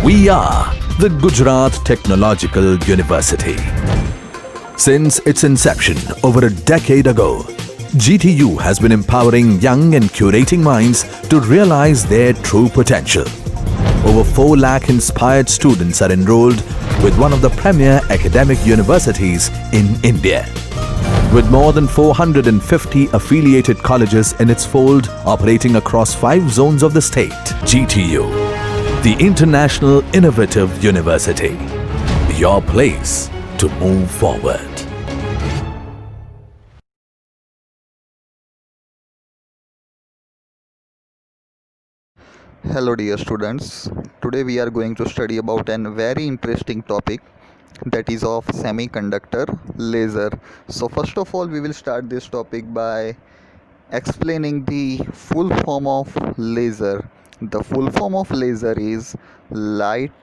We are the Gujarat Technological University. Since its inception over a decade ago, GTU has been empowering young and curating minds to realize their true potential. Over 4 lakh inspired students are enrolled with one of the premier academic universities in India. With more than 450 affiliated colleges in its fold operating across 5 zones of the state, GTU, the International Innovative University, your place to move forward. Hello dear students, today we are going to study about a very interesting topic, that is of semiconductor laser. So first of all we will start this topic by explaining the full form of laser. The full form of laser is light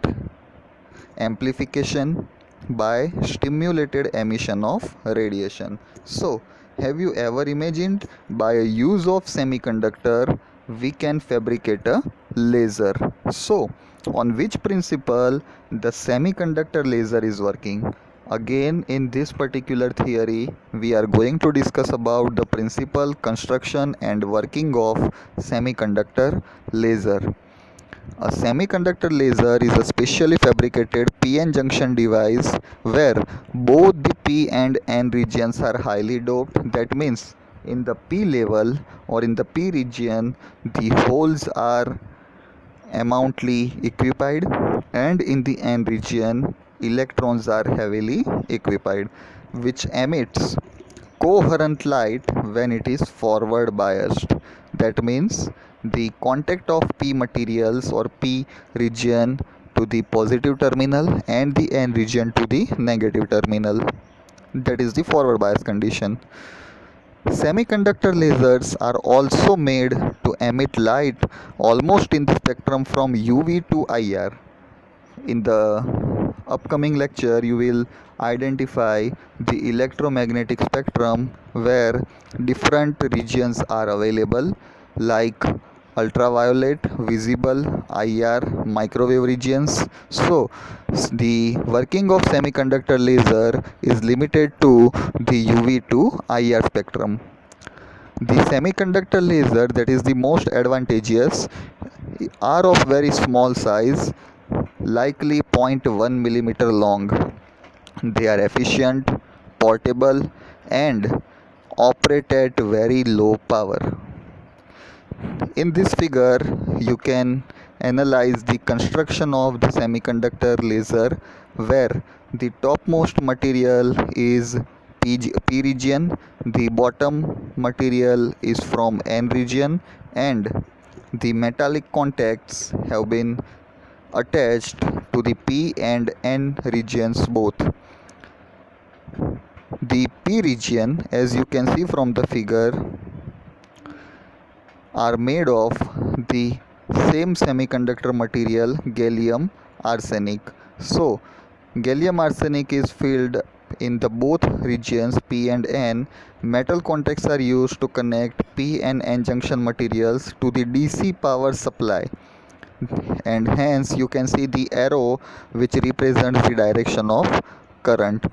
amplification by stimulated emission of radiation. So have you ever imagined by a use of semiconductor we can fabricate a laser? So on which principle the semiconductor laser is working? Again, in this particular theory we are going to discuss about the principle, construction and working of semiconductor laser. A semiconductor laser is a specially fabricated PN junction device where both the P and N regions are highly doped. That means in the P level or in the P region the holes are amountly equipped, and in the N region electrons are heavily equipped, which emits coherent light when it is forward biased. That means the contact of P materials or P region to the positive terminal and the N region to the negative terminal. That is the forward bias condition. Semiconductor lasers are also made to emit light almost in the spectrum from UV to IR. In the upcoming lecture you will identify the electromagnetic spectrum where different regions are available, like ultraviolet, visible, IR, microwave regions. So the working of semiconductor laser is limited to the UV to IR spectrum. The semiconductor laser that is the most advantageous are of very small size, likely 0.1 millimeter long. They are efficient, portable and operate at very low power. In this figure you can analyze the construction of the semiconductor laser where the topmost material is P region, the bottom material is from N region, and the metallic contacts have been attached to the P and N regions both. The P region, as you can see from the figure, are made of the same semiconductor material, gallium arsenic. So gallium arsenic is filled in the both regions P and N. Metal contacts are used to connect P and N junction materials to the DC power supply, and hence you can see the arrow which represents the direction of current.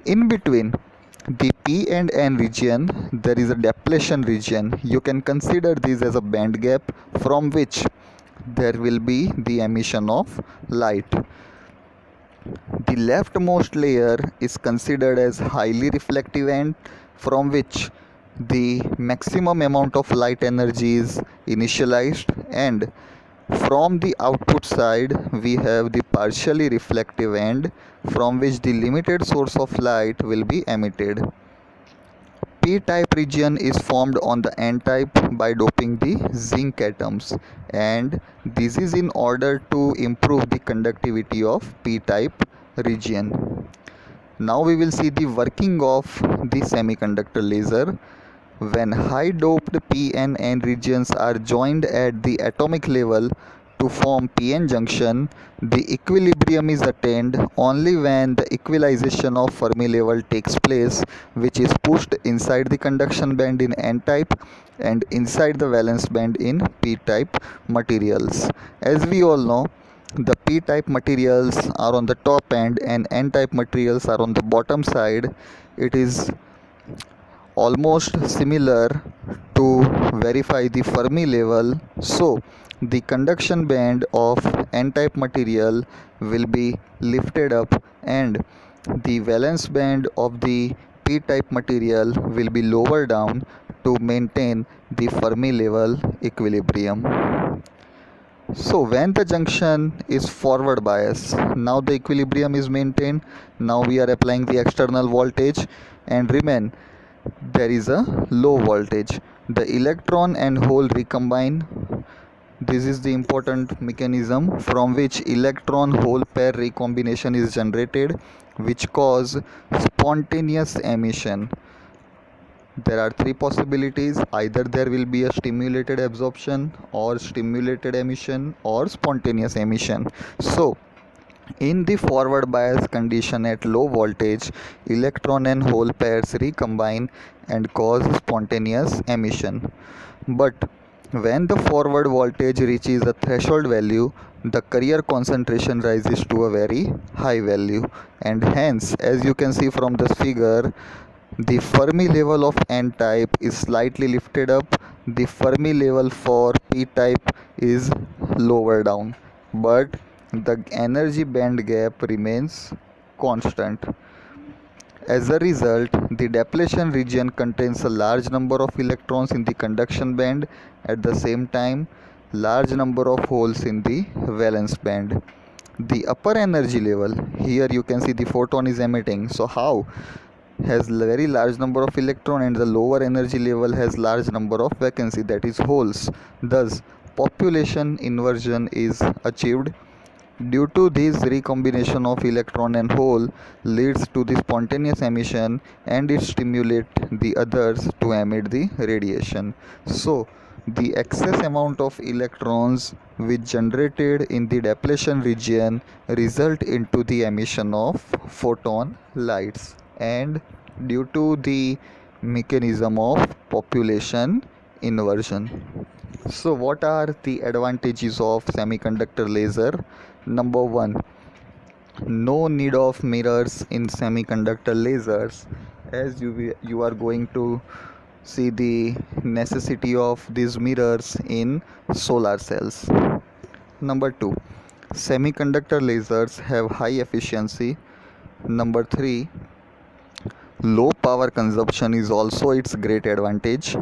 In between the P and N region there is a depletion region. You can consider this as a band gap from which there will be the emission of light. The leftmost layer is considered as highly reflective end from which the maximum amount of light energy is initialized, and from the output side we have the partially reflective end from which the limited source of light will be emitted. P-type region is formed on the N-type by doping the zinc atoms, and this is in order to improve the conductivity of P-type region. Now we will see the working of the semiconductor laser. When high doped P and N regions are joined at the atomic level to form PN junction, the equilibrium is attained only when the equalization of Fermi level takes place, which is pushed inside the conduction band in N-type and inside the valence band in P-type materials. As we all know, the p-type materials are on the top end and n-type materials are on the bottom side, it is almost similar to verify the Fermi level. So the conduction band of n-type material will be lifted up and the valence band of the p-type material will be lower down to maintain the Fermi level equilibrium. So when the junction is forward bias, now the equilibrium is maintained. Now we are applying the external voltage and remain there is a low voltage. The electron and hole recombine. This is the important mechanism from which electron hole pair recombination is generated, which cause spontaneous emission. There are three possibilities: either there will be a stimulated absorption or stimulated emission or spontaneous emission. So in the forward bias condition at low voltage, electron and hole pairs recombine and cause spontaneous emission. But when the forward voltage reaches a threshold value, the carrier concentration rises to a very high value, and hence, as you can see from this figure, the Fermi level of n-type is slightly lifted up, the Fermi level for p-type is lower down, but the energy band gap remains constant. As a result, the depletion region contains a large number of electrons in the conduction band, at the same time large number of holes in the valence band. The upper energy level, here you can see the photon is emitting, so how has very large number of electron, and the lower energy level has large number of vacancy, that is holes. Thus population inversion is achieved. Due to this, recombination of electron and hole leads to the spontaneous emission and it stimulates the others to emit the radiation. So the excess amount of electrons which generated in the depletion region result into the emission of photon lights, and due to the mechanism of population inversion. So what are the advantages of semiconductor laser? Number one, no need of mirrors in semiconductor lasers, as you are going to see the necessity of these mirrors in solar cells. Number two, semiconductor lasers have high efficiency. Number three, low power consumption is also its great advantage.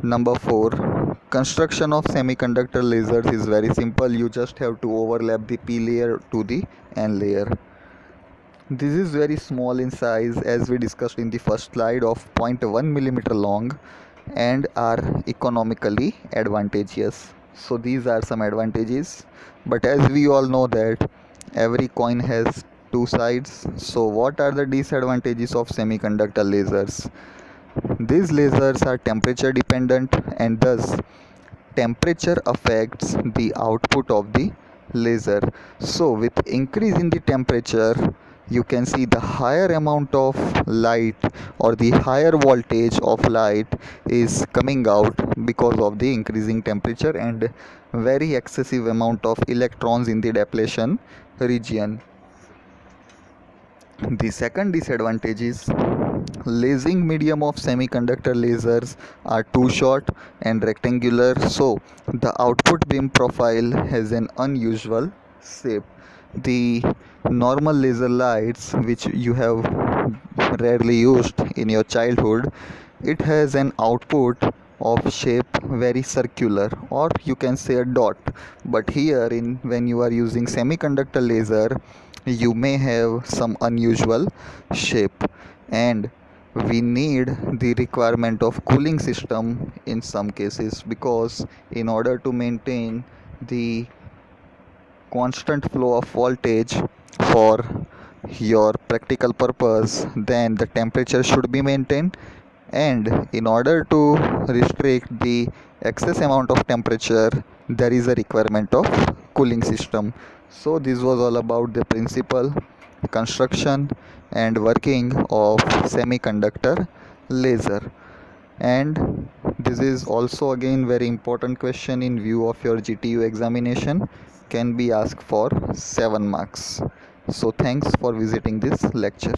Number 4, construction of semiconductor lasers is very simple. You just have to overlap the P layer to the N layer. This is very small in size, as we discussed in the first slide, of 0.1 millimeter long and are economically advantageous. So these are some advantages, but as we all know that every coin has two sides. So what are the disadvantages of semiconductor lasers? These lasers are temperature dependent, and thus temperature affects the output of the laser. So with increase in the temperature, you can see the higher amount of light or the higher voltage of light is coming out because of the increasing temperature and very excessive amount of electrons in the depletion region. The second disadvantage is lasing medium of semiconductor lasers are too short and rectangular, so the output beam profile has an unusual shape. The normal laser lights which you have rarely used in your childhood, it has an output of shape very circular, or you can say a dot, but here in when you are using semiconductor laser, you may have some unusual shape, and we need the requirement of cooling system in some cases, because in order to maintain the constant flow of voltage for your practical purpose, then the temperature should be maintained, and in order to restrict the excess amount of temperature, there is a requirement of cooling system. So this was all about the principle, construction and working of semiconductor laser. And this is also again very important question in view of your GTU examination. can be asked for 7 marks. So thanks for visiting this lecture.